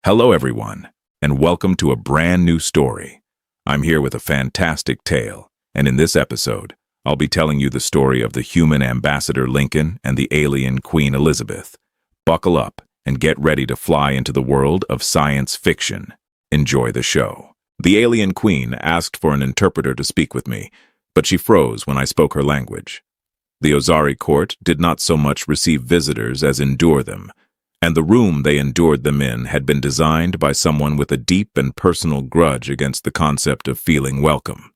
Hello, everyone, and welcome to a brand new story. I'm here with a fantastic tale, and in this episode, I'll be telling you the story of the human ambassador Lincoln and the alien Queen Elizabeth. Buckle up and get ready to fly into the world of science fiction. Enjoy the show. The alien queen asked for an interpreter to speak with me, but she froze when I spoke her language. The Ozari court did not so much receive visitors as endure them, and the room they endured them in had been designed by someone with a deep and personal grudge against the concept of feeling welcome.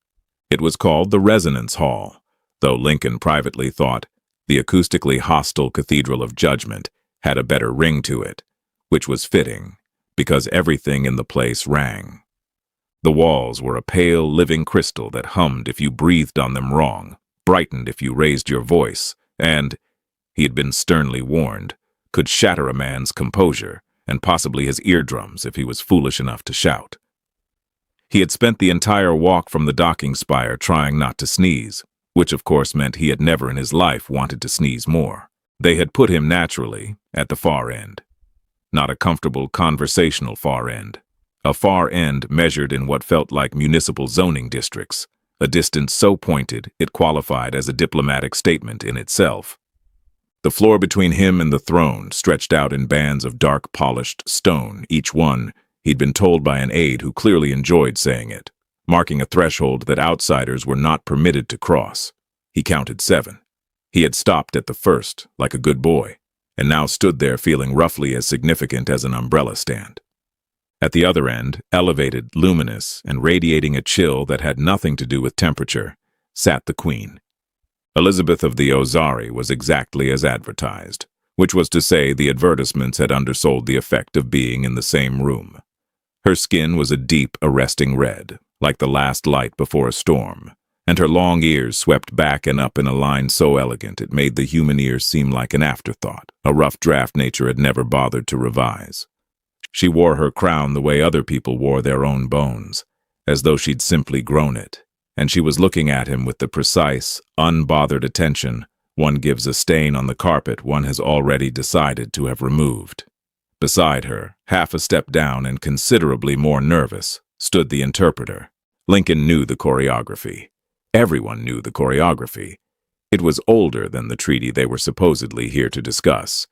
It was called the Resonance Hall, though Lincoln privately thought the acoustically hostile Cathedral of Judgment had a better ring to it, which was fitting, because everything in the place rang. The walls were a pale, living crystal that hummed if you breathed on them wrong, brightened if you raised your voice, and, he had been sternly warned, could shatter a man's composure and possibly his eardrums if he was foolish enough to shout. He had spent the entire walk from the docking spire trying not to sneeze, which of course meant he had never in his life wanted to sneeze more. They had put him naturally at the far end. Not a comfortable conversational far end. A far end measured in what felt like municipal zoning districts, a distance so pointed it qualified as a diplomatic statement in itself. The floor between him and the throne stretched out in bands of dark polished stone, each one, he'd been told by an aide who clearly enjoyed saying it, marking a threshold that outsiders were not permitted to cross. He counted 7. He had stopped at the first, like a good boy, and now stood there feeling roughly as significant as an umbrella stand. At the other end, elevated, luminous, and radiating a chill that had nothing to do with temperature, sat the Queen. Elizabeth of the Ozari was exactly as advertised, which was to say the advertisements had undersold the effect of being in the same room. Her skin was a deep, arresting red, like the last light before a storm, and her long ears swept back and up in a line so elegant it made the human ear seem like an afterthought, a rough draft nature had never bothered to revise. She wore her crown the way other people wore their own bones, as though she'd simply grown it, and she was looking at him with the precise, unbothered attention one gives a stain on the carpet one has already decided to have removed. Beside her, half a step down and considerably more nervous, stood the interpreter. Lincoln knew the choreography. Everyone knew the choreography. It was older than the treaty they were supposedly here to discuss.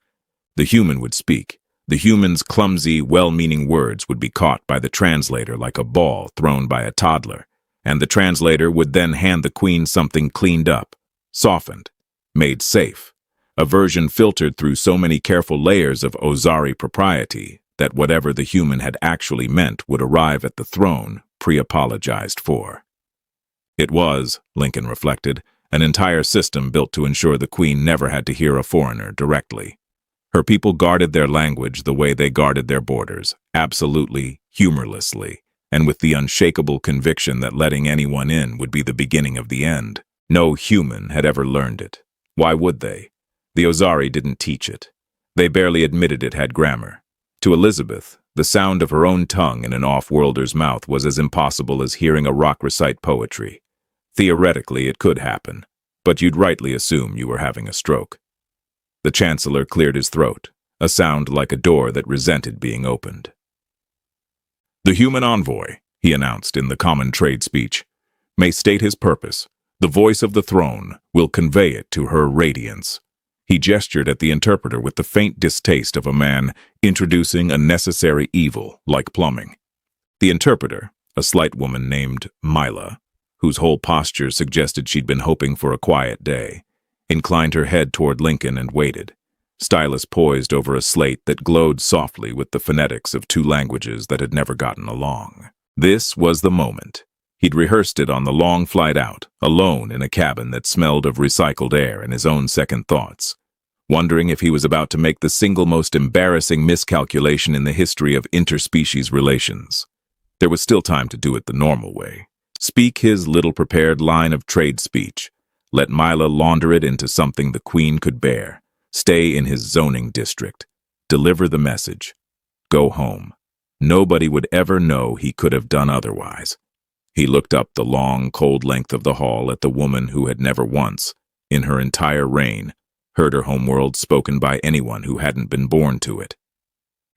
The human would speak. The human's clumsy, well-meaning words would be caught by the translator like a ball thrown by a toddler, and the translator would then hand the Queen something cleaned up, softened, made safe, a version filtered through so many careful layers of Ozari propriety that whatever the human had actually meant would arrive at the throne pre-apologized for. It was, Lincoln reflected, an entire system built to ensure the Queen never had to hear a foreigner directly. Her people guarded their language the way they guarded their borders, absolutely, humorlessly, and with the unshakable conviction that letting anyone in would be the beginning of the end. No human had ever learned it. Why would they? The Ozari didn't teach it. They barely admitted it had grammar. To Elizabeth, the sound of her own tongue in an off-worlder's mouth was as impossible as hearing a rock recite poetry. Theoretically, it could happen, but you'd rightly assume you were having a stroke. The Chancellor cleared his throat, a sound like a door that resented being opened. "The human envoy," he announced in the common trade speech, "may state his purpose. The voice of the throne will convey it to her radiance." He gestured at the interpreter with the faint distaste of a man introducing a necessary evil like plumbing. The interpreter, a slight woman named Mila, whose whole posture suggested she'd been hoping for a quiet day, inclined her head toward Lincoln and waited, stylus poised over a slate that glowed softly with the phonetics of 2 languages that had never gotten along. This was the moment. He'd rehearsed it on the long flight out, alone in a cabin that smelled of recycled air and his own second thoughts, wondering if he was about to make the single most embarrassing miscalculation in the history of interspecies relations. There was still time to do it the normal way. Speak his little prepared line of trade speech. Let Mila launder it into something the Queen could bear. Stay in his zoning district. Deliver the message. Go home. Nobody would ever know he could have done otherwise. He looked up the long, cold length of the hall at the woman who had never once, in her entire reign, heard her homeworld spoken by anyone who hadn't been born to it.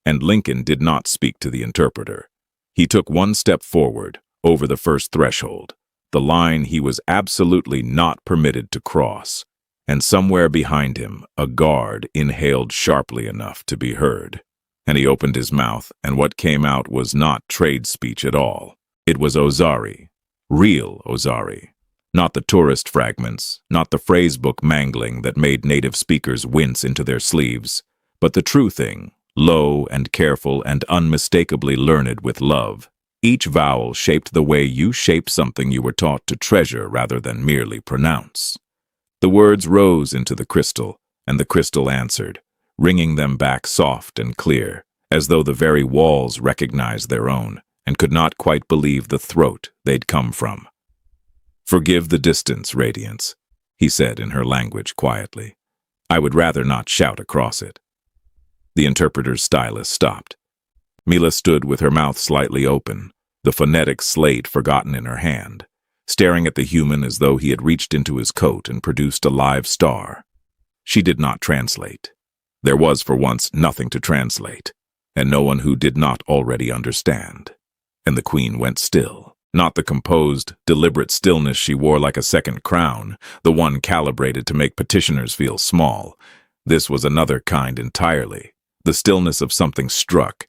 And Lincoln did not speak to the interpreter. He took one step forward, over the first threshold, the line he was absolutely not permitted to cross. And somewhere behind him, a guard inhaled sharply enough to be heard. And he opened his mouth, and what came out was not trade speech at all. It was Ozari. Real Ozari. Not the tourist fragments, not the phrasebook mangling that made native speakers wince into their sleeves, but the true thing, low and careful and unmistakably learned with love. Each vowel shaped the way you shape something you were taught to treasure rather than merely pronounce. The words rose into the crystal, and the crystal answered, ringing them back soft and clear, as though the very walls recognized their own and could not quite believe the throat they'd come from. "Forgive the distance, Radiance," he said in her language quietly. "I would rather not shout across it." The interpreter's stylus stopped. Mila stood with her mouth slightly open, the phonetic slate forgotten in her hand, staring at the human as though he had reached into his coat and produced a live star. She did not translate. There was, for once, nothing to translate, and no one who did not already understand. And the queen went still, not the composed, deliberate stillness she wore like a second crown, the one calibrated to make petitioners feel small. This was another kind entirely, the stillness of something struck.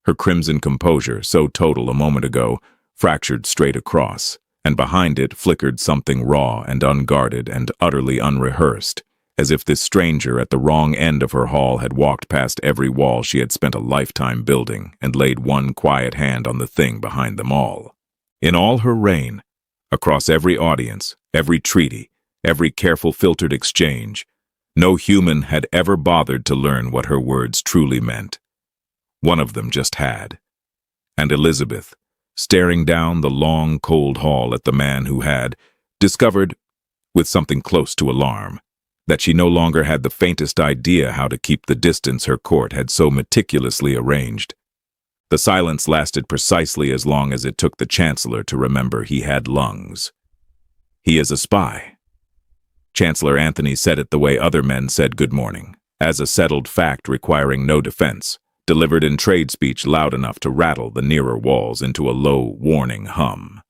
Her crimson composure, so total a moment ago, fractured straight across, and behind it flickered something raw and unguarded and utterly unrehearsed, as if this stranger at the wrong end of her hall had walked past every wall she had spent a lifetime building and laid one quiet hand on the thing behind them all. In all her reign, across every audience, every treaty, every careful filtered exchange, no human had ever bothered to learn what her words truly meant. One of them just had. And Elizabeth, staring down the long, cold hall at the man who had, discovered, with something close to alarm, that she no longer had the faintest idea how to keep the distance her court had so meticulously arranged. The silence lasted precisely as long as it took the Chancellor to remember he had lungs. "He is a spy." Chancellor Anthony said it the way other men said good morning, as a settled fact requiring no defense, delivered in trade speech loud enough to rattle the nearer walls into a low, warning hum.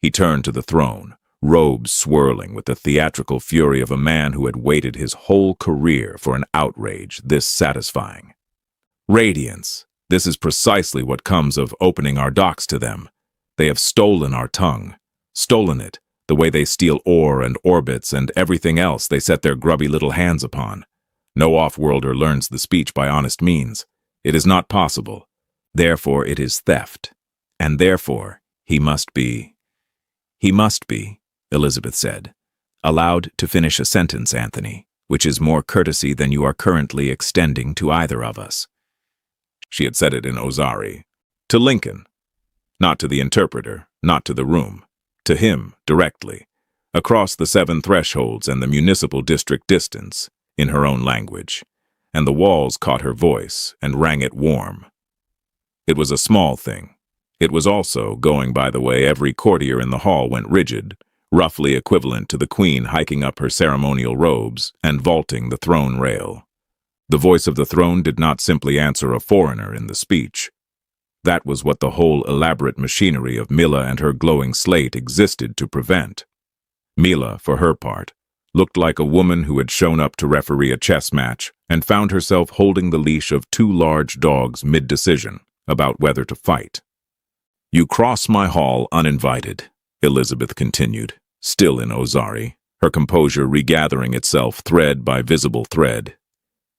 He turned to the throne, robes swirling with the theatrical fury of a man who had waited his whole career for an outrage this satisfying. "Radiance, this is precisely what comes of opening our docks to them. They have stolen our tongue, stolen it, the way they steal ore and orbits and everything else they set their grubby little hands upon. No off-worlder learns the speech by honest means. It is not possible. Therefore it is theft. And therefore he must be, Elizabeth said, allowed to finish a sentence, Anthony, which is more courtesy than you are currently extending to either of us." She had said it in Ozari. To Lincoln. Not to the interpreter, not to the room. To him, directly. Across the 7 thresholds and the municipal district distance, in her own language. And the walls caught her voice and rang it warm. It was a small thing. It was also, going by the way every courtier in the hall went rigid, roughly equivalent to the queen hiking up her ceremonial robes and vaulting the throne rail. The voice of the throne did not simply answer a foreigner in the speech. That was what the whole elaborate machinery of Mila and her glowing slate existed to prevent. Mila, for her part, looked like a woman who had shown up to referee a chess match and found herself holding the leash of 2 large dogs mid-decision about whether to fight. "You cross my hall uninvited," Elizabeth continued, still in Ozari, her composure regathering itself thread by visible thread.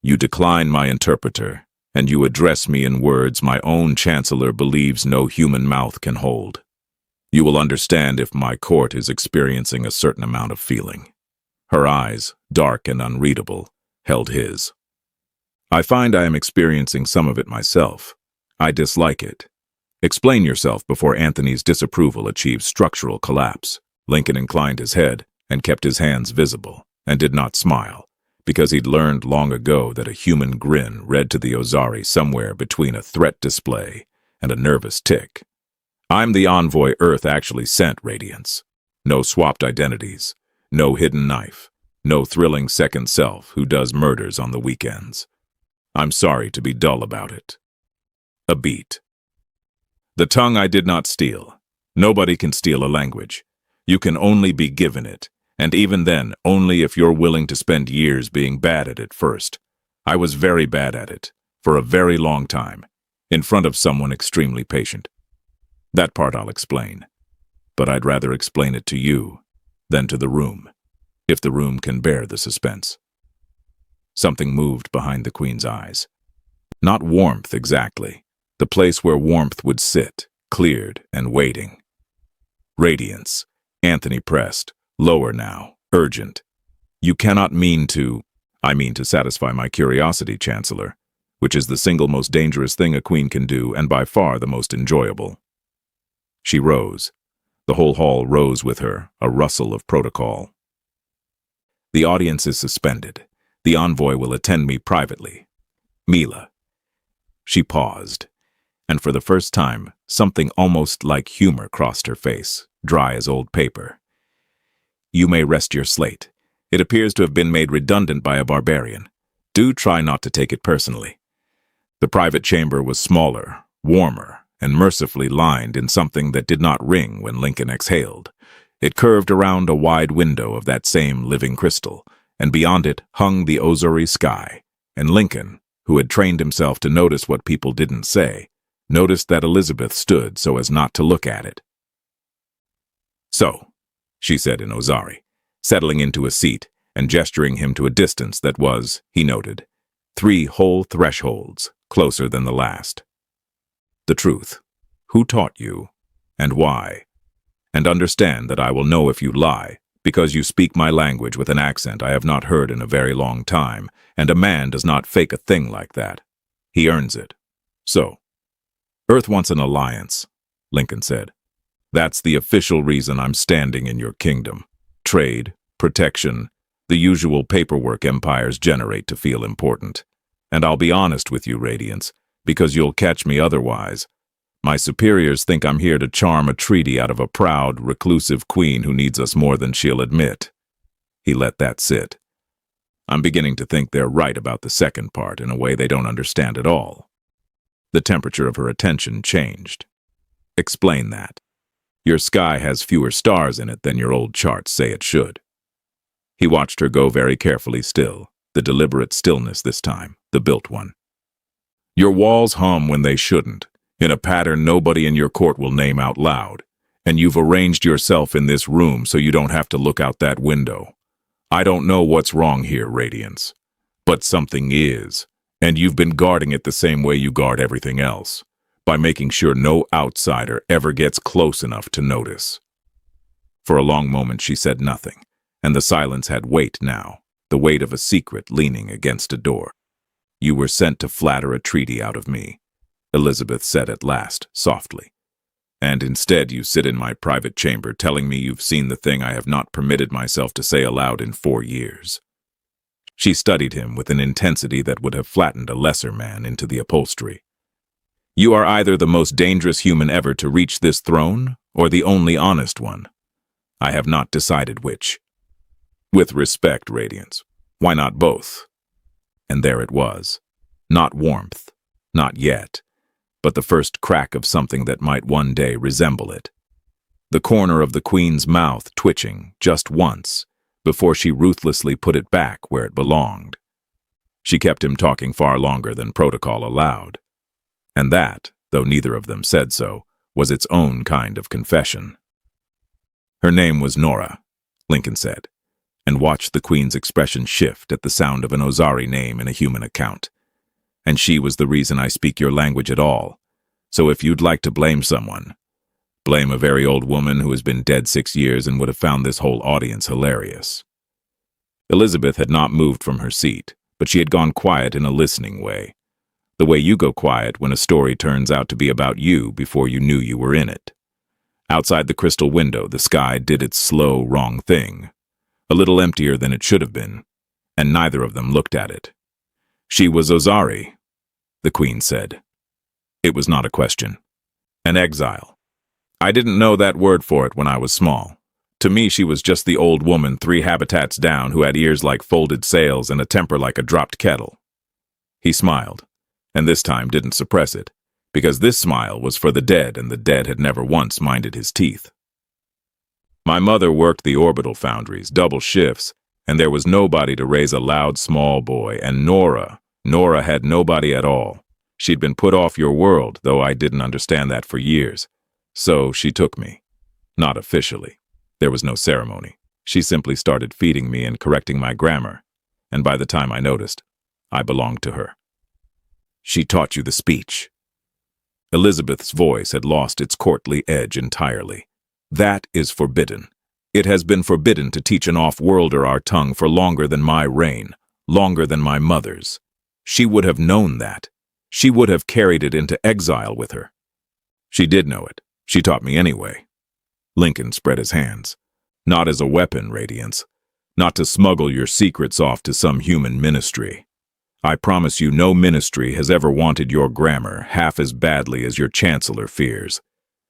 "You decline my interpreter, and you address me in words my own chancellor believes no human mouth can hold. You will understand if my court is experiencing a certain amount of feeling." Her eyes, dark and unreadable, held his. "I find I am experiencing some of it myself. I dislike it. Explain yourself before Anthony's disapproval achieves structural collapse." Lincoln inclined his head and kept his hands visible, and did not smile, because he'd learned long ago that a human grin read to the Ozari somewhere between a threat display and a nervous tick. "I'm the envoy Earth actually sent, Radiance. No swapped identities, no hidden knife, no thrilling second self who does murders on the weekends. I'm sorry to be dull about it." A beat. The tongue I did not steal. Nobody can steal a language. You can only be given it, and even then, only if you're willing to spend years being bad at it first. I was very bad at it, for a very long time, in front of someone extremely patient. That part I'll explain, but I'd rather explain it to you than to the room, if the room can bear the suspense. Something moved behind the Queen's eyes. Not warmth exactly, the place where warmth would sit, cleared and waiting. Radiance. Anthony pressed, lower now, urgent. You cannot mean to... I mean to satisfy my curiosity, Chancellor, which is the single most dangerous thing a queen can do and by far the most enjoyable. She rose. The whole hall rose with her, a rustle of protocol. The audience is suspended. The envoy will attend me privately. Mila. She paused, and for the first time, something almost like humor crossed her face, dry as old paper. You may rest your slate. It appears to have been made redundant by a barbarian. Do try not to take it personally. The private chamber was smaller, warmer, and mercifully lined in something that did not ring when Lincoln exhaled. It curved around a wide window of that same living crystal, and beyond it hung the Ozari sky, and Lincoln, who had trained himself to notice what people didn't say, noticed that Elizabeth stood so as not to look at it. So, she said in Ozari, settling into a seat and gesturing him to a distance that was, he noted, 3 whole thresholds closer than the last. The truth. Who taught you, and why? And understand that I will know if you lie, because you speak my language with an accent I have not heard in a very long time, and a man does not fake a thing like that. He earns it. So, Earth wants an alliance, Lincoln said. That's the official reason I'm standing in your kingdom. Trade, protection, the usual paperwork empires generate to feel important. And I'll be honest with you, Radiance, because you'll catch me otherwise. My superiors think I'm here to charm a treaty out of a proud, reclusive queen who needs us more than she'll admit. He let that sit. I'm beginning to think they're right about the second part in a way they don't understand at all. The temperature of her attention changed. Explain that. Your sky has fewer stars in it than your old charts say it should. He watched her go very carefully still, the deliberate stillness this time, the built one. Your walls hum when they shouldn't, in a pattern nobody in your court will name out loud, and you've arranged yourself in this room so you don't have to look out that window. I don't know what's wrong here, Radiance, but something is, and you've been guarding it the same way you guard everything else, by making sure no outsider ever gets close enough to notice. For a long moment she said nothing, and the silence had weight now, the weight of a secret leaning against a door. You were sent to flatter a treaty out of me, Elizabeth said at last, softly. And instead you sit in my private chamber telling me you've seen the thing I have not permitted myself to say aloud in 4 years. She studied him with an intensity that would have flattened a lesser man into the upholstery. You are either the most dangerous human ever to reach this throne, or the only honest one. I have not decided which. With respect, Radiance, why not both? And there it was. Not warmth, not yet, but the first crack of something that might one day resemble it. The corner of the Queen's mouth twitching just once, before she ruthlessly put it back where it belonged. She kept him talking far longer than protocol allowed. And that, though neither of them said so, was its own kind of confession. Her name was Nora, Lincoln said, and watched the Queen's expression shift at the sound of an Ozari name in a human account. And she was the reason I speak your language at all. So if you'd like to blame someone, blame a very old woman who has been dead 6 years and would have found this whole audience hilarious. Elizabeth had not moved from her seat, but she had gone quiet in a listening way. The way you go quiet when a story turns out to be about you before you knew you were in it. Outside the crystal window, the sky did its slow, wrong thing, a little emptier than it should have been, and neither of them looked at it. She was Ozari, the Queen said. It was not a question. An exile. I didn't know that word for it when I was small. To me, she was just the old woman 3 habitats down who had ears like folded sails and a temper like a dropped kettle. He smiled, and this time didn't suppress it, because this smile was for the dead, and the dead had never once minded his teeth. My mother worked the orbital foundries, double shifts, and there was nobody to raise a loud small boy, and Nora had nobody at all. She'd been put off your world, though I didn't understand that for years. So she took me. Not officially. There was no ceremony. She simply started feeding me and correcting my grammar, and by the time I noticed, I belonged to her. She taught you the speech. Elizabeth's voice had lost its courtly edge entirely. That is forbidden. It has been forbidden to teach an off-worlder our tongue for longer than my reign, longer than my mother's. She would have known that. She would have carried it into exile with her. She did know it. She taught me anyway. Lincoln spread his hands. Not as a weapon, Radiance. Not to smuggle your secrets off to some human ministry. I promise you no ministry has ever wanted your grammar half as badly as your chancellor fears.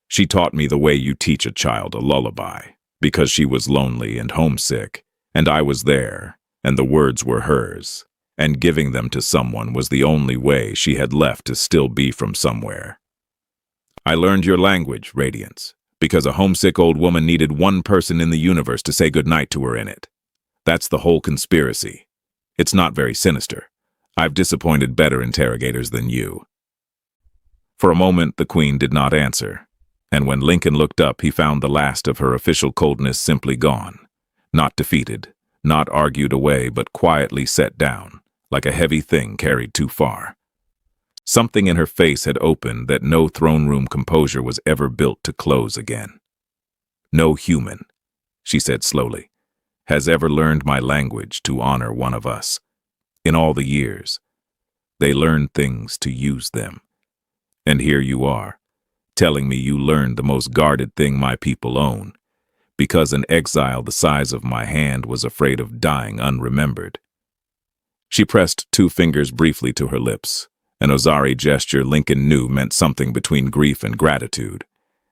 She taught me the way you teach a child a lullaby, because she was lonely and homesick, and I was there, and the words were hers, and giving them to someone was the only way she had left to still be from somewhere. I learned your language, Radiance, because a homesick old woman needed one person in the universe to say goodnight to her in it. That's the whole conspiracy. It's not very sinister. I've disappointed better interrogators than you. For a moment, the Queen did not answer, and when Lincoln looked up, he found the last of her official coldness simply gone. Not defeated, not argued away, but quietly set down, like a heavy thing carried too far. Something in her face had opened that no throne room composure was ever built to close again. No human, she said slowly, has ever learned my language to honor one of us. In all the years, they learned things to use them. And here you are, telling me you learned the most guarded thing my people own, because an exile the size of my hand was afraid of dying unremembered. She pressed 2 fingers briefly to her lips, an Ozari gesture Lincoln knew meant something between grief and gratitude,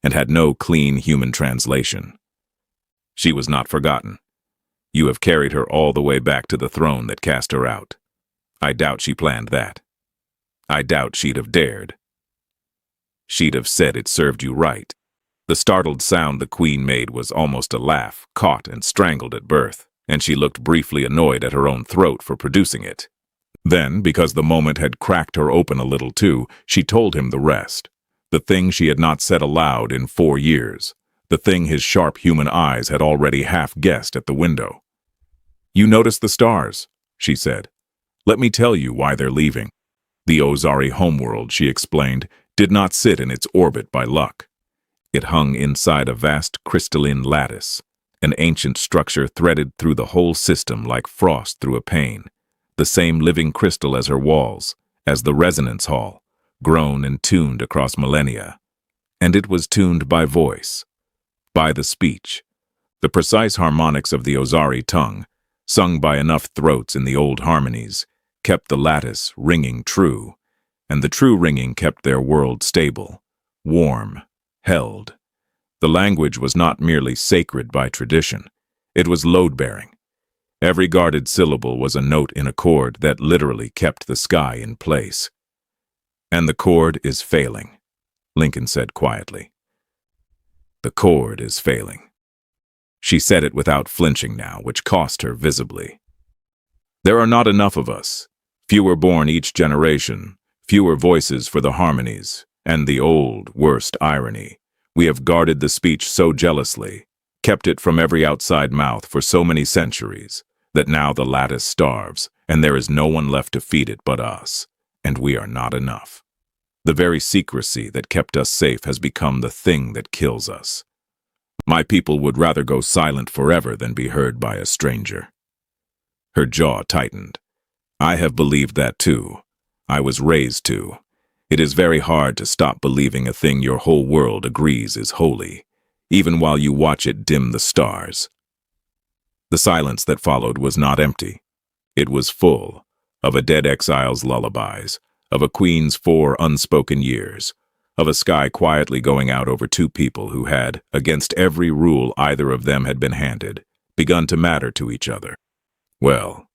and had no clean human translation. She was not forgotten. You have carried her all the way back to the throne that cast her out. I doubt she planned that. I doubt she'd have dared. She'd have said it served you right. The startled sound the Queen made was almost a laugh, caught and strangled at birth, and she looked briefly annoyed at her own throat for producing it. Then, because the moment had cracked her open a little too, she told him the rest. The thing she had not said aloud in 4 years. The thing his sharp human eyes had already half guessed at the window. You noticed the stars, she said. Let me tell you why they're leaving. The Ozari homeworld, she explained, did not sit in its orbit by luck. It hung inside a vast crystalline lattice, an ancient structure threaded through the whole system like frost through a pane, the same living crystal as her walls, as the resonance hall, grown and tuned across millennia. And it was tuned by voice, by the speech, the precise harmonics of the Ozari tongue, sung by enough throats in the old harmonies, kept the lattice ringing true, and the true ringing kept their world stable, warm, held. The language was not merely sacred by tradition, it was load-bearing. Every guarded syllable was a note in a chord that literally kept the sky in place. And the chord is failing, Lincoln said quietly. The chord is failing. She said it without flinching now, which cost her visibly. There are not enough of us. Fewer born each generation, fewer voices for the harmonies, and the old, worst irony. We have guarded the speech so jealously, kept it from every outside mouth for so many centuries, that now the lattice starves, and there is no one left to feed it but us, and we are not enough. The very secrecy that kept us safe has become the thing that kills us. My people would rather go silent forever than be heard by a stranger. Her jaw tightened. I have believed that too. I was raised to. It is very hard to stop believing a thing your whole world agrees is holy, even while you watch it dim the stars. The silence that followed was not empty. It was full of a dead exile's lullabies, of a queen's 4 unspoken years, of a sky quietly going out over 2 people who had, against every rule either of them had been handed, begun to matter to each other. Well,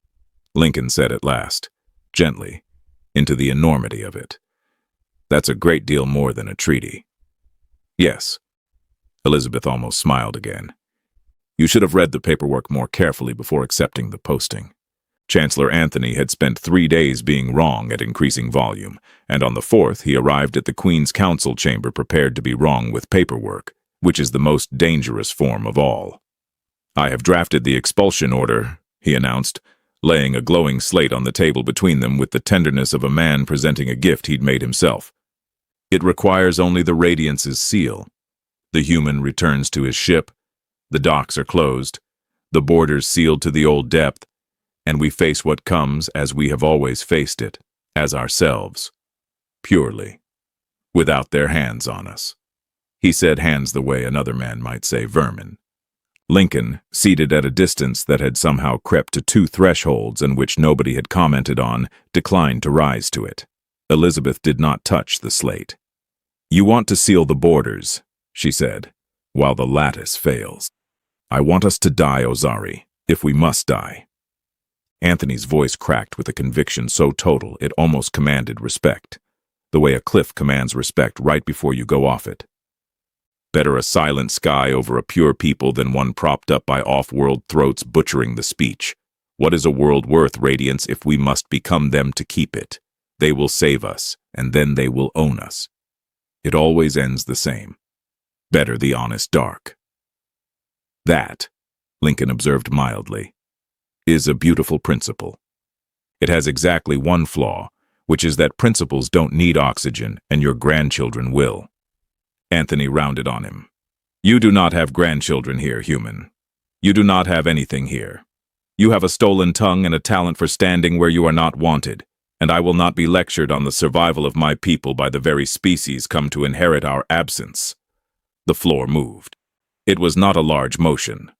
Lincoln said at last, gently, into the enormity of it. That's a great deal more than a treaty. Yes. Elizabeth almost smiled again. You should have read the paperwork more carefully before accepting the posting. Chancellor Anthony had spent 3 days being wrong at increasing volume, and on the 4th he arrived at the Queen's Council chamber prepared to be wrong with paperwork, which is the most dangerous form of all. I have drafted the expulsion order, he announced, laying a glowing slate on the table between them with the tenderness of a man presenting a gift he'd made himself. It requires only the Radiance's seal. The human returns to his ship, the docks are closed, the borders sealed to the old depth, and we face what comes as we have always faced it, as ourselves, purely, without their hands on us. He said hands the way another man might say vermin. Lincoln, seated at a distance that had somehow crept to 2 thresholds and which nobody had commented on, declined to rise to it. Elizabeth did not touch the slate. You want to seal the borders, she said, while the lattice fails. I want us to die, Ozari, if we must die. Anthony's voice cracked with a conviction so total it almost commanded respect, the way a cliff commands respect right before you go off it. Better a silent sky over a pure people than one propped up by off-world throats butchering the speech. What is a world worth, Radiance, if we must become them to keep it? They will save us, and then they will own us. It always ends the same. Better the honest dark. That, Lincoln observed mildly, is a beautiful principle. It has exactly one flaw, which is that principles don't need oxygen and your grandchildren will. Anthony rounded on him. You do not have grandchildren here, human. You do not have anything here. You have a stolen tongue and a talent for standing where you are not wanted, and I will not be lectured on the survival of my people by the very species come to inherit our absence. The floor moved. It was not a large motion.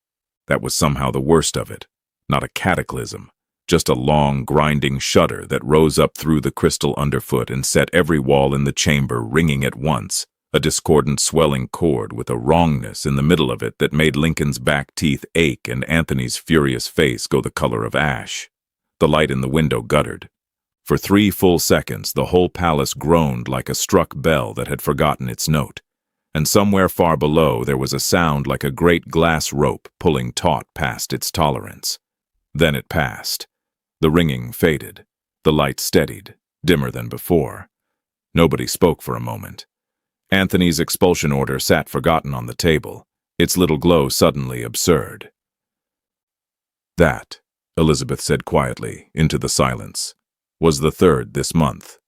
That was somehow the worst of it. Not a cataclysm, just a long, grinding shudder that rose up through the crystal underfoot and set every wall in the chamber ringing at once, a discordant swelling chord with a wrongness in the middle of it that made Lincoln's back teeth ache and Anthony's furious face go the color of ash. The light in the window guttered. For 3 full seconds, the whole palace groaned like a struck bell that had forgotten its note, and somewhere far below there was a sound like a great glass rope pulling taut past its tolerance. Then it passed. The ringing faded. The light steadied, dimmer than before. Nobody spoke for a moment. Anthony's expulsion order sat forgotten on the table, its little glow suddenly absurd. That, Elizabeth said quietly, into the silence, was the 3rd this month.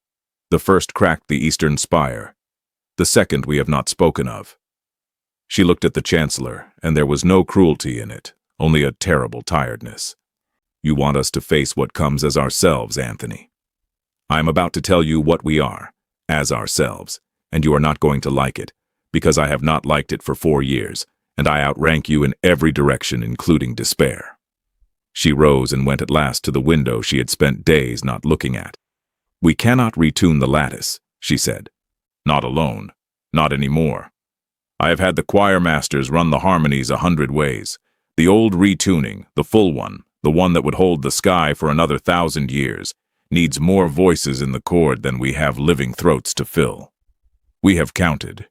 The first cracked the eastern spire. The second we have not spoken of. She looked at the Chancellor, and there was no cruelty in it, only a terrible tiredness. You want us to face what comes as ourselves, Anthony. I am about to tell you what we are, as ourselves, and you are not going to like it, because I have not liked it for 4 years, and I outrank you in every direction, including despair. She rose and went at last to the window she had spent days not looking at. We cannot retune the lattice, she said. Not alone. Not anymore. I have had the choir masters run the harmonies 100 ways. The old retuning, the full one, the one that would hold the sky for another 1,000 years, needs more voices in the chord than we have living throats to fill. We have counted.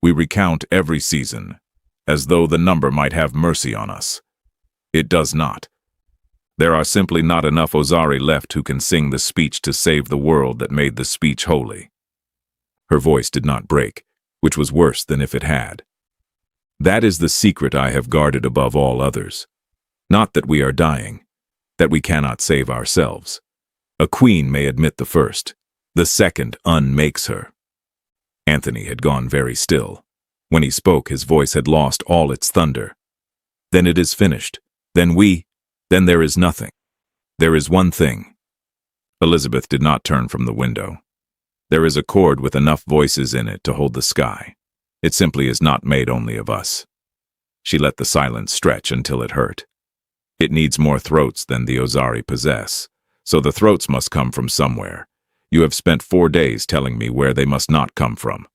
We recount every season, as though the number might have mercy on us. It does not. There are simply not enough Ozari left who can sing the speech to save the world that made the speech holy. Her voice did not break, which was worse than if it had. That is the secret I have guarded above all others. Not that we are dying, that we cannot save ourselves. A queen may admit the first, the second unmakes her. Anthony had gone very still. When he spoke, his voice had lost all its thunder. Then it is finished. Then there is nothing. There is one thing. Elizabeth did not turn from the window. There is a chord with enough voices in it to hold the sky. It simply is not made only of us. She let the silence stretch until it hurt. It needs more throats than the Ozari possess, so the throats must come from somewhere. You have spent 4 days telling me where they must not come from.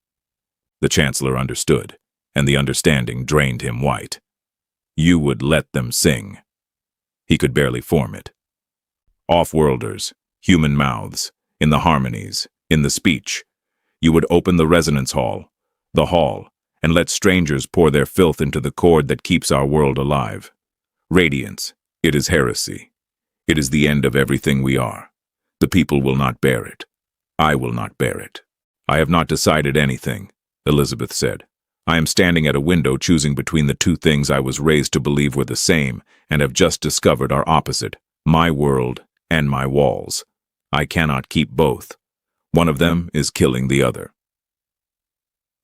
The Chancellor understood, and the understanding drained him white. You would let them sing. He could barely form it. Off-worlders, human mouths, in the harmonies, in the speech. You would open the resonance hall, the hall, and let strangers pour their filth into the cord that keeps our world alive. Radiance, it is heresy. It is the end of everything we are. The people will not bear it. I will not bear it. I have not decided anything, Elizabeth said. I am standing at a window choosing between the two things I was raised to believe were the same and have just discovered are opposite, my world and my walls. I cannot keep both. One of them is killing the other.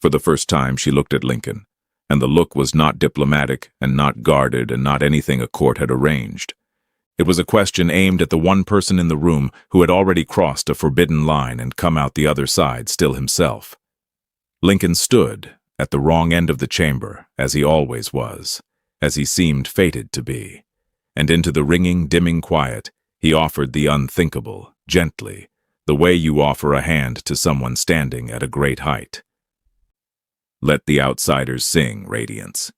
For the first time, she looked at Lincoln, and the look was not diplomatic and not guarded and not anything a court had arranged. It was a question aimed at the one person in the room who had already crossed a forbidden line and come out the other side still himself. Lincoln stood at the wrong end of the chamber, as he always was, as he seemed fated to be, and into the ringing, dimming quiet he offered the unthinkable, gently, the way you offer a hand to someone standing at a great height. Let the outsiders sing, Radiance.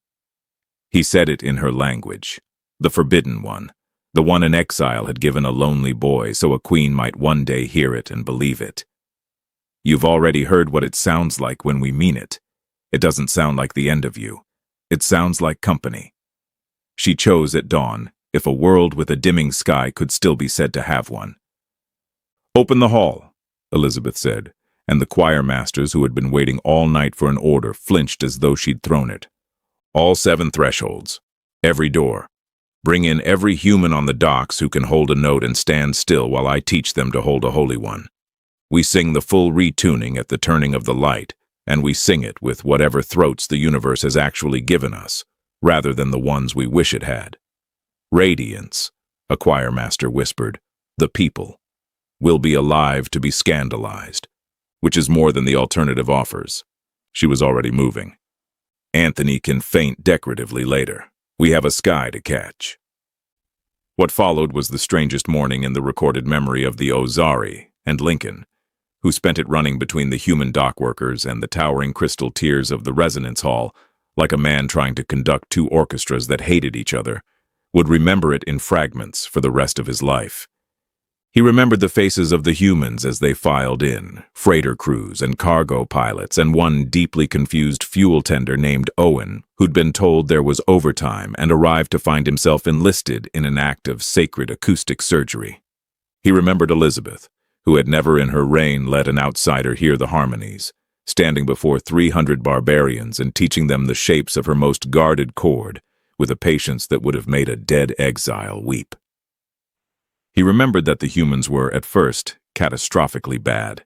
He said it in her language, the forbidden one, the one an exile had given a lonely boy so a queen might one day hear it and believe it. You've already heard what it sounds like when we mean it. It doesn't sound like the end of you. It sounds like company. She chose at dawn, if a world with a dimming sky could still be said to have one. Open the hall, Elizabeth said, and the choir masters who had been waiting all night for an order flinched as though she'd thrown it. All 7 thresholds. Every door. Bring in every human on the docks who can hold a note and stand still while I teach them to hold a holy one. We sing the full retuning at the turning of the light, and we sing it with whatever throats the universe has actually given us, rather than the ones we wish it had. Radiance, a choir master whispered, the people, will be alive to be scandalized, which is more than the alternative offers. She was already moving. Anthony can faint decoratively later. We have a sky to catch. What followed was the strangest morning in the recorded memory of the Ozari and Lincoln, who spent it running between the human dock workers and the towering crystal tiers of the resonance hall, like a man trying to conduct 2 orchestras that hated each other, would remember it in fragments for the rest of his life. He remembered the faces of the humans as they filed in, freighter crews and cargo pilots, and one deeply confused fuel tender named Owen, who'd been told there was overtime and arrived to find himself enlisted in an act of sacred acoustic surgery. He remembered Elizabeth, who had never in her reign let an outsider hear the harmonies, standing before 300 barbarians and teaching them the shapes of her most guarded chord, with a patience that would have made a dead exile weep. He remembered that the humans were, at first, catastrophically bad,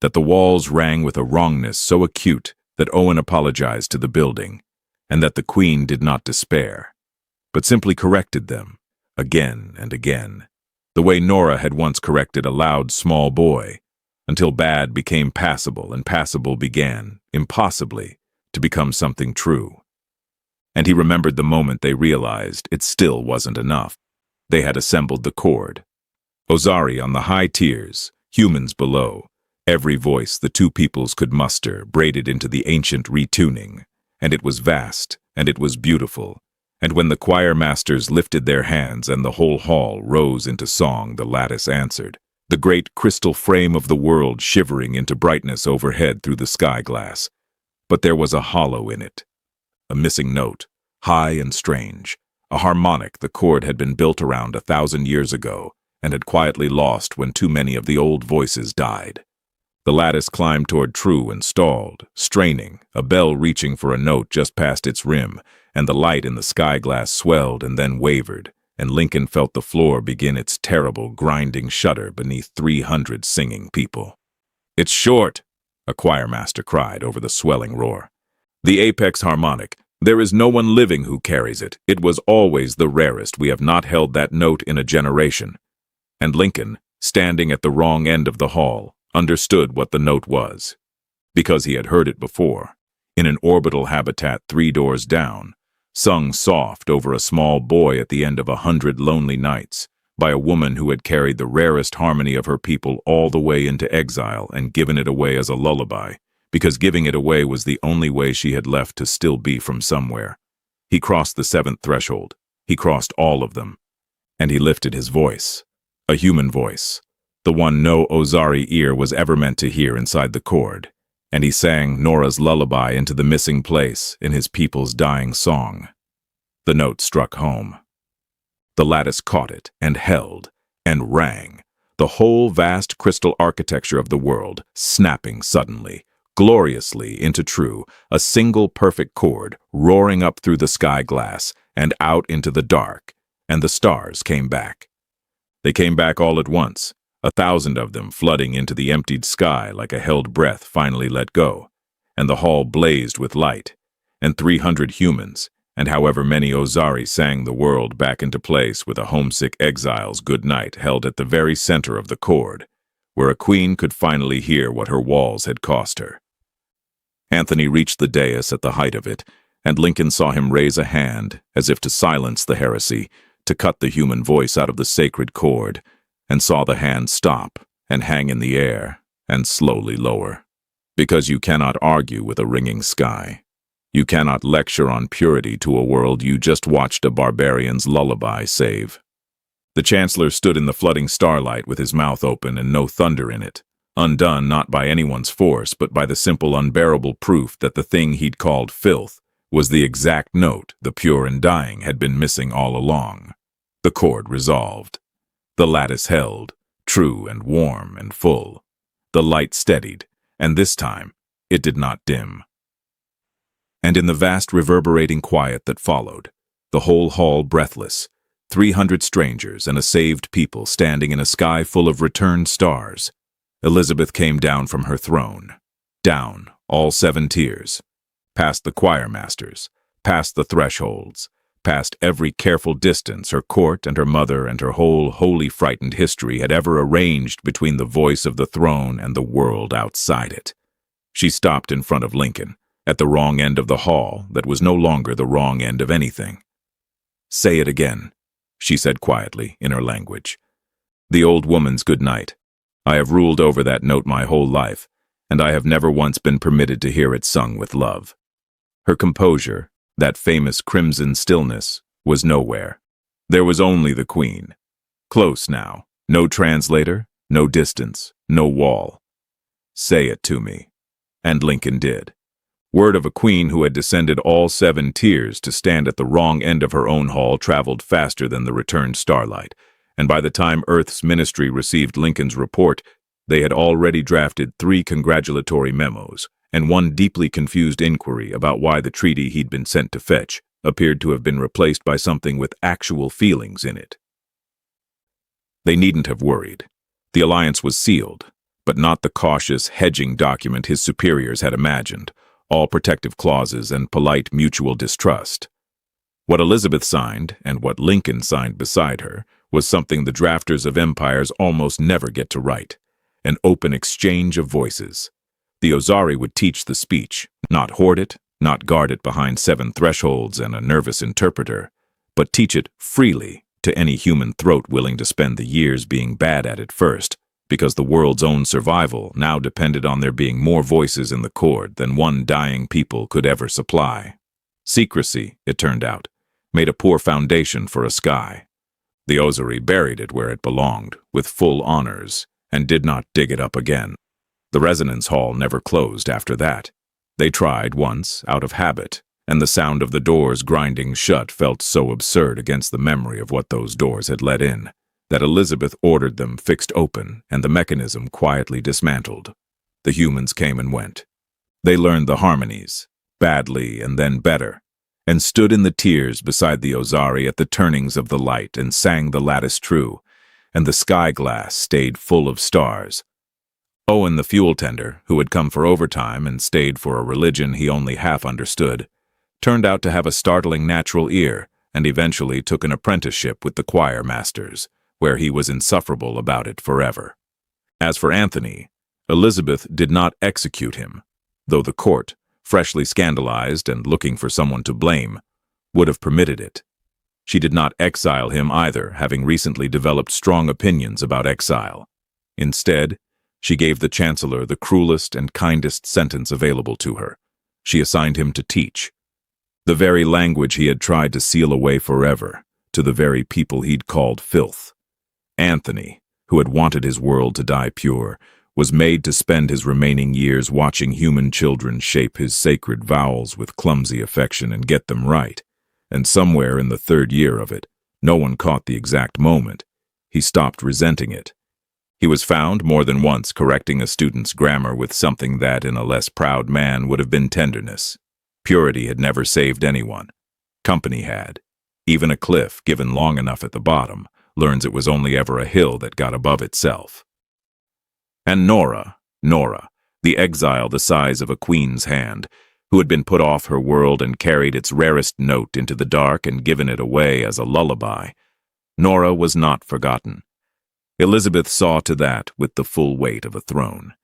that the walls rang with a wrongness so acute that Owen apologized to the building, and that the Queen did not despair, but simply corrected them, again and again, the way Nora had once corrected a loud, small boy, until bad became passable and passable began, impossibly, to become something true. And he remembered the moment they realized it still wasn't enough. They had assembled the chord. Ozari on the high tiers, humans below, every voice the 2 peoples could muster braided into the ancient retuning, and it was vast, and it was beautiful, and when the choir masters lifted their hands and the whole hall rose into song, the lattice answered, the great crystal frame of the world shivering into brightness overhead through the sky glass. But there was a hollow in it, a missing note, high and strange, a harmonic the chord had been built around 1,000 years ago, and had quietly lost when too many of the old voices died. The lattice climbed toward true and stalled, straining, a bell reaching for a note just past its rim, and the light in the sky glass swelled and then wavered, and Lincoln felt the floor begin its terrible, grinding shudder beneath 300 singing people. "It's short," a choir master cried over the swelling roar. "The apex harmonic. There is no one living who carries it. It was always the rarest. We have not held that note in a generation." And Lincoln, standing at the wrong end of the hall, understood what the note was, because he had heard it before, in an orbital habitat 3 doors down, sung soft over a small boy at the end of 100 lonely nights, by a woman who had carried the rarest harmony of her people all the way into exile and given it away as a lullaby, because giving it away was the only way she had left to still be from somewhere. He crossed the 7th threshold. He crossed all of them. And he lifted his voice. A human voice, the one no Ozari ear was ever meant to hear inside the chord, and he sang Nora's lullaby into the missing place in his people's dying song. The note struck home. The lattice caught it and held and rang, the whole vast crystal architecture of the world snapping suddenly, gloriously into true, a single perfect chord roaring up through the sky glass and out into the dark, and the stars came back. They came back all at once, 1,000 of them flooding into the emptied sky like a held breath finally let go, and the hall blazed with light, and 300 humans, and however many Ozari sang the world back into place with a homesick exile's good night held at the very center of the chord, where a queen could finally hear what her walls had cost her. Anthony reached the dais at the height of it, and Lincoln saw him raise a hand, as if to silence the heresy, to cut the human voice out of the sacred chord, and saw the hand stop and hang in the air and slowly lower. Because you cannot argue with a ringing sky. You cannot lecture on purity to a world you just watched a barbarian's lullaby save. The Chancellor stood in the flooding starlight with his mouth open and no thunder in it, undone not by anyone's force but by the simple unbearable proof that the thing he'd called filth was the exact note the pure and dying had been missing all along. The chord resolved. The lattice held, true and warm and full. The light steadied, and this time it did not dim. And in the vast reverberating quiet that followed, the whole hall breathless, 300 strangers and a saved people standing in a sky full of returned stars, Elizabeth came down from her throne, down all 7 tiers, past the choir masters, past the thresholds, past every careful distance her court and her mother and her whole wholly frightened history had ever arranged between the voice of the throne and the world outside it. She stopped in front of Lincoln, at the wrong end of the hall that was no longer the wrong end of anything. "Say it again," she said quietly in her language. "The old woman's good night. I have ruled over that note my whole life, and I have never once been permitted to hear it sung with love." Her composure, that famous crimson stillness, was nowhere. There was only the Queen. Close now, no translator, no distance, no wall. "Say it to me." And Lincoln did. Word of a queen who had descended all 7 tiers to stand at the wrong end of her own hall traveled faster than the returned starlight, and by the time Earth's ministry received Lincoln's report, they had already drafted 3 congratulatory memos and 1 deeply confused inquiry about why the treaty he'd been sent to fetch appeared to have been replaced by something with actual feelings in it. They needn't have worried. The alliance was sealed, but not the cautious, hedging document his superiors had imagined, all protective clauses and polite mutual distrust. What Elizabeth signed, and what Lincoln signed beside her, was something the drafters of empires almost never get to write: an open exchange of voices. The Ozari would teach the speech, not hoard it, not guard it behind 7 thresholds and a nervous interpreter, but teach it freely to any human throat willing to spend the years being bad at it first, because the world's own survival now depended on there being more voices in the chord than one dying people could ever supply. Secrecy, it turned out, made a poor foundation for a sky. The Ozari buried it where it belonged, with full honors, and did not dig it up again. The resonance hall never closed after that. They tried once, out of habit, and the sound of the doors grinding shut felt so absurd against the memory of what those doors had let in, that Elizabeth ordered them fixed open and the mechanism quietly dismantled. The humans came and went. They learned the harmonies, badly and then better, and stood in the tiers beside the Ozari at the turnings of the light and sang the lattice true, and the sky glass stayed full of stars. Owen, the fuel tender, who had come for overtime and stayed for a religion he only half understood, turned out to have a startling natural ear and eventually took an apprenticeship with the choir masters, where he was insufferable about it forever. As for Anthony, Elizabeth did not execute him, though the court, freshly scandalized and looking for someone to blame, would have permitted it. She did not exile him either, having recently developed strong opinions about exile. Instead, she gave the Chancellor the cruelest and kindest sentence available to her. She assigned him to teach. The very language he had tried to seal away forever, to the very people he'd called filth. Anthony, who had wanted his world to die pure, was made to spend his remaining years watching human children shape his sacred vowels with clumsy affection and get them right. And somewhere in the third year of it, no one caught the exact moment, he stopped resenting it. He was found more than once correcting a student's grammar with something that, in a less proud man, would have been tenderness. Purity had never saved anyone. Company had. Even a cliff, given long enough at the bottom, learns it was only ever a hill that got above itself. And Nora, the exile the size of a queen's hand, who had been put off her world and carried its rarest note into the dark and given it away as a lullaby. Nora was not forgotten. Elizabeth saw to that with the full weight of a throne.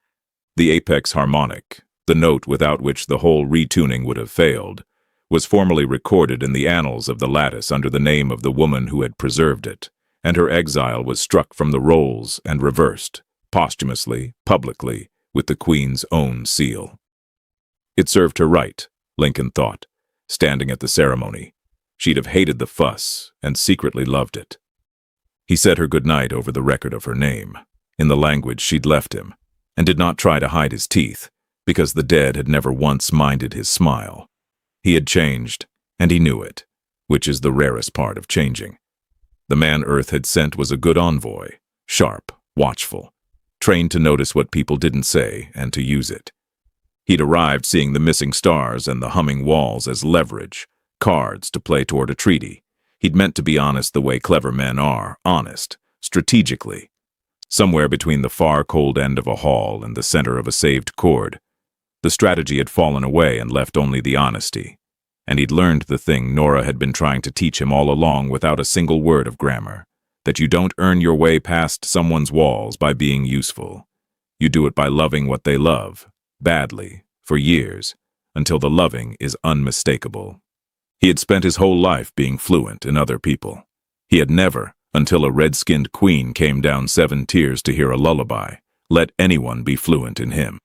The apex harmonic, the note without which the whole retuning would have failed, was formally recorded in the annals of the lattice under the name of the woman who had preserved it, and her exile was struck from the rolls and reversed, posthumously, publicly, with the Queen's own seal. It served her right, Lincoln thought, standing at the ceremony. She'd have hated the fuss and secretly loved it. He said her goodnight over the record of her name, in the language she'd left him, and did not try to hide his teeth, because the dead had never once minded his smile. He had changed, and he knew it, which is the rarest part of changing. The man Earth had sent was a good envoy, sharp, watchful, trained to notice what people didn't say and to use it. He'd arrived seeing the missing stars and the humming walls as leverage, cards to play toward a treaty. He'd meant to be honest the way clever men are, honest, strategically. Somewhere between the far cold end of a hall and the center of a saved chord. The strategy had fallen away and left only the honesty. And he'd learned the thing Nora had been trying to teach him all along without a single word of grammar, that you don't earn your way past someone's walls by being useful. You do it by loving what they love, badly, for years, until the loving is unmistakable. He had spent his whole life being fluent in other people. He had never, until a red-skinned queen came down 7 tiers to hear a lullaby, let anyone be fluent in him.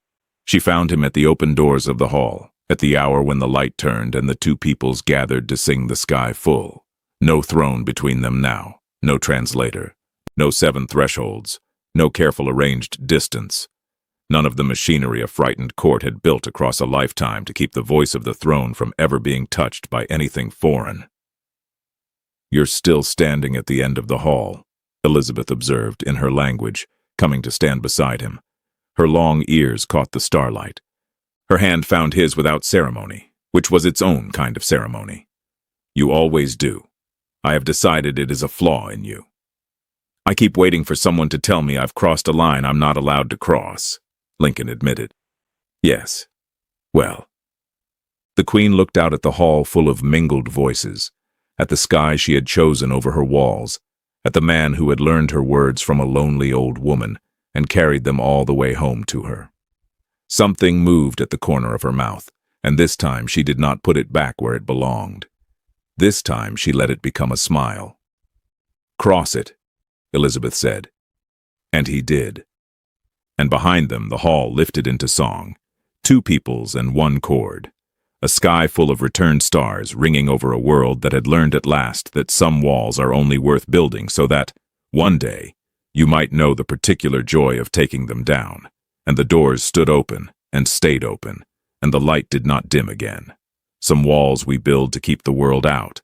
She found him at the open doors of the hall, at the hour when the light turned and the two peoples gathered to sing the sky full. No throne between them now, no translator, no 7 thresholds, no careful arranged distance. None of the machinery a frightened court had built across a lifetime to keep the voice of the throne from ever being touched by anything foreign. "You're still standing at the end of the hall," Elizabeth observed in her language, coming to stand beside him. Her long ears caught the starlight. Her hand found his without ceremony, which was its own kind of ceremony. "You always do. I have decided it is a flaw in you." "I keep waiting for someone to tell me I've crossed a line I'm not allowed to cross," Lincoln admitted. "Yes. Well." The Queen looked out at the hall full of mingled voices, at the sky she had chosen over her walls, at the man who had learned her words from a lonely old woman and carried them all the way home to her. Something moved at the corner of her mouth, and this time she did not put it back where it belonged. This time she let it become a smile. "Cross it," Elizabeth said. And he did. And behind them the hall lifted into song, 2 peoples and 1 chord, a sky full of returned stars ringing over a world that had learned at last that some walls are only worth building so that, one day, you might know the particular joy of taking them down, and the doors stood open and stayed open, and the light did not dim again. Some walls we build to keep the world out,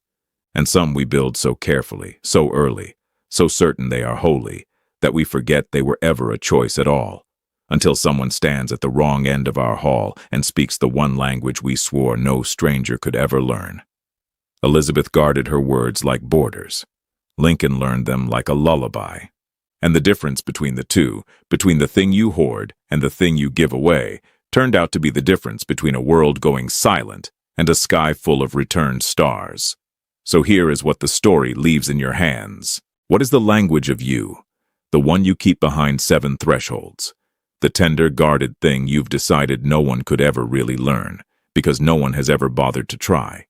and some we build so carefully, so early, so certain they are holy, that we forget they were ever a choice at all, until someone stands at the wrong end of our hall and speaks the one language we swore no stranger could ever learn. Elizabeth guarded her words like borders. Lincoln learned them like a lullaby. And the difference between the two, between the thing you hoard and the thing you give away, turned out to be the difference between a world going silent and a sky full of returned stars. So here is what the story leaves in your hands. What is the language of you? The one you keep behind 7 thresholds. The tender, guarded thing you've decided no one could ever really learn, because no one has ever bothered to try.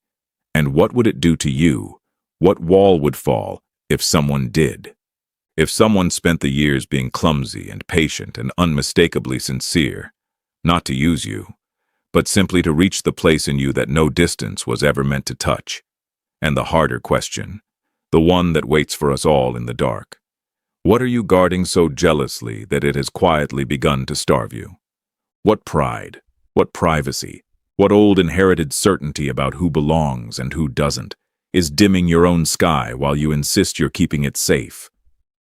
And what would it do to you? What wall would fall if someone did? If someone spent the years being clumsy and patient and unmistakably sincere, not to use you, but simply to reach the place in you that no distance was ever meant to touch. And the harder question, the one that waits for us all in the dark. What are you guarding so jealously that it has quietly begun to starve you? What pride, what privacy, what old inherited certainty about who belongs and who doesn't is dimming your own sky while you insist you're keeping it safe?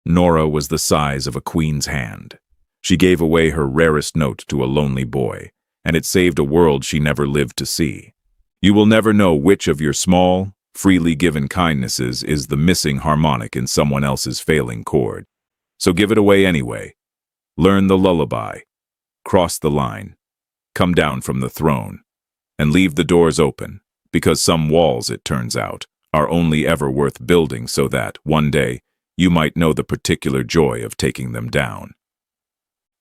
Nora was the size of a queen's hand. She gave away her rarest note to a lonely boy, and it saved a world she never lived to see. You will never know which of your small, freely given kindnesses is the missing harmonic in someone else's failing chord. So give it away anyway. Learn the lullaby. Cross the line. Come down from the throne. And leave the doors open, because some walls, it turns out, are only ever worth building so that, one day, you might know the particular joy of taking them down.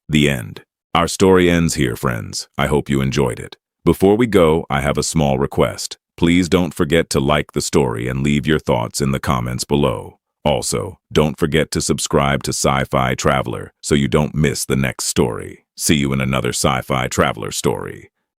The end. Our story ends here, friends. I hope you enjoyed it. Before we go, I have a small request. Please don't forget to like the story and leave your thoughts in the comments below. Also, don't forget to subscribe to Sci-Fi Traveler so you don't miss the next story. See you in another Sci-Fi Traveler story.